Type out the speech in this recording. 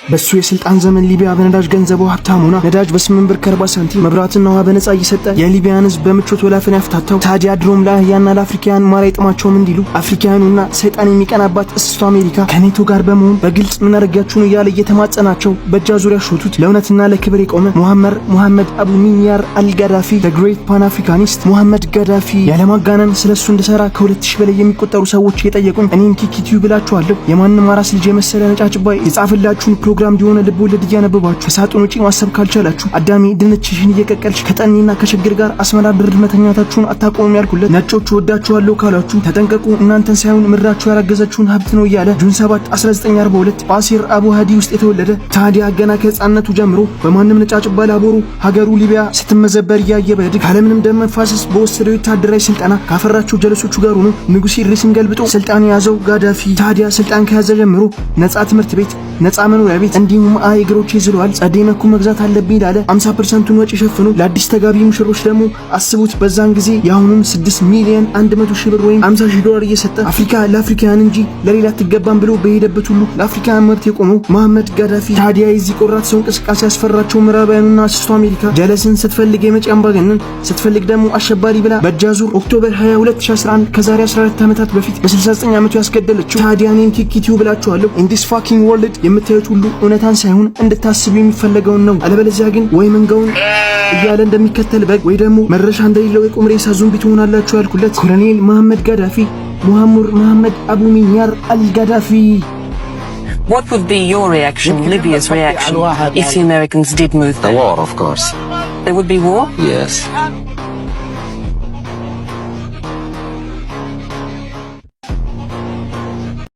በሱ የስልጣን ዘመን ሊቢያ በነዳጅ ገንዘቧ ሀብታም ሆና ነዳጅ በ8 ብር ከ40 ሳንቲም መብራትና ውሃ በነጻ እየሰጠ የሊቢያን ህዝብ በምቾት ወላፈን ያፍታታው። ታዲያ ድሮም ለአህያና ለአፍሪካውያን ማር አይጥማቸውም እንዲሉ አፍሪካውያኑና ሰይጣን የሚቀናባት እስስቷ አሜሪካ ከኔቶ ጋር በመሆን በግልጽ ምን አረጋችሁ ነው እያለ እየተማጸናቸው በእጃ ዙሪያ ሾቱት። ለእውነትና ለክብር የቆመ ሙሐመድ አቡ ሚንያር አልጋዳፊ the great pan africanist ሙሐመድ ጋዳፊ። ያለማጋነን ስለሱ እንደሰራ ከ2000 በላይ የሚቆጠሩ ሰዎች እየጠየቁኝ እኔም ኪኪቲዩ ብላችኋለሁ። የማንም አራስ ልጅ የመሰለ ነጫጭባይ የጻፈላችሁን ፕሮግራም ዲሆነ ልብ ወለድ እያነበባችሁ ከሳጥን ውጪ ማሰብ ካልቻላችሁ አዳሚ ድንችሽን እየቀቀልሽ ከጠኒና ከችግር ጋር አስመራ ድርድ መተኛታችሁን አታቆሙም ያልኩለት። ነጮቹ ወዳችኋለሁ ካላችሁ ተጠንቀቁ፣ እናንተን ሳይሆን ምድራችሁ ያረገዘችሁን ሀብት ነው እያለ ጁን 7 1942 በአሲር አቡ ሃዲ ውስጥ የተወለደ። ታዲያ ገና ከህፃንነቱ ጀምሮ በማንም ነጫጭባ ላቦሩ ሀገሩ ሊቢያ ስትመዘበር እያየ በድግ ካለምንም ደም መፋሰስ በወሰደው ወታደራዊ ስልጠና ካፈራቸው ጀለሶቹ ጋር ሆኖ ንጉስ ኢድሪስን ገልብጦ ስልጣን የያዘው ጋዳፊ። ታዲያ ስልጣን ከያዘ ጀምሮ ነጻ ትምህርት ቤት፣ ነጻ መኖሪያ ቤት እንዲሁም እግሮች ይዝለዋል። ጸደይ መኩ መግዛት አለብኝ ይላል። 50%ን ወጪ ሸፍኖ ለአዲስ ተጋቢ ሙሽሮች ደግሞ አስቡት በዛን ጊዜ የአሁኑን 6 ሚሊዮን 100 ሺህ ብር ወይም 50 ሺህ ዶላር እየሰጠ አፍሪካ ለአፍሪካውያን እንጂ ለሌላ አትገባም ብሎ በሄደበት ሁሉ ለአፍሪካውያን መብት የቆመው ሙሐመድ ጋዳፊ። ታዲያ የዚህ ቆራጥ ሰው እንቅስቃሴ ያስፈራቸው ምዕራባውያኑና እስስቷ አሜሪካ ጀለስን ስትፈልግ የመጪ አምባገነን ስትፈልግ ደግሞ አሸባሪ ብላ በእጃዙር ኦክቶበር 22 2011 ከዛሬ 14 ዓመታት በፊት በ69 ዓመቱ ያስገደለችው። ታዲያ እኔም ኪኪቲው ብላችኋለሁ። in this fucking world የምታዩት ሁሉ እውነታን ሳይሆን እንድታስቡ የሚፈለገውን ነው። አለበለዚያ ግን ወይ መንጋውን እያለ እንደሚከተል በግ ወይ ደግሞ መረሻ እንደሌለው የቁም ሬሳ ዞምቢ ትሆናላችሁ ያልኩለት ኮሎኔል ሙሐመድ ጋዳፊ ሙሐመድ አቡ ሚንያር አልጋዳፊ። What would be your reaction, Libya's reaction, if the Americans did move there? The war, of course. There would be war? Yes.